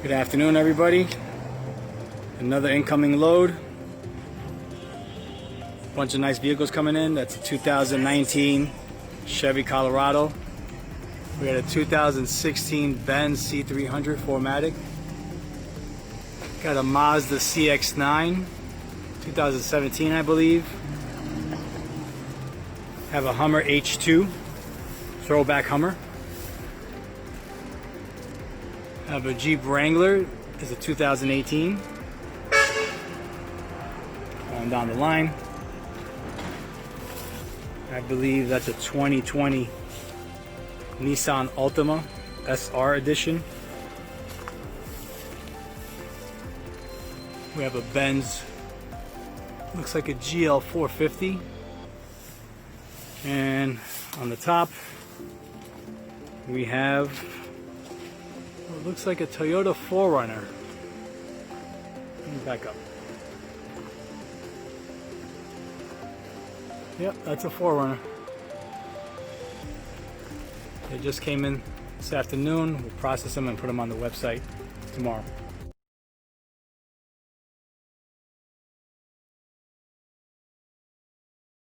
Good afternoon, everybody. Another incoming load. Bunch of nice vehicles coming in. That's a 2019 Chevy Colorado. We had a 2016 Benz C300 4MATIC. Got a Mazda CX-9, 2017, I believe. Have a Hummer H2, throwback Hummer. Have a Jeep Wrangler, is a 2018. Going down the line. I believe that's a 2020 Nissan Altima SR edition. We have a Benz, looks like a GL 450. And on the top, we have what looks like a Toyota 4Runner. Let me back up. Yep, that's a 4Runner. They just came in this afternoon. We'll process them and put them on the website tomorrow.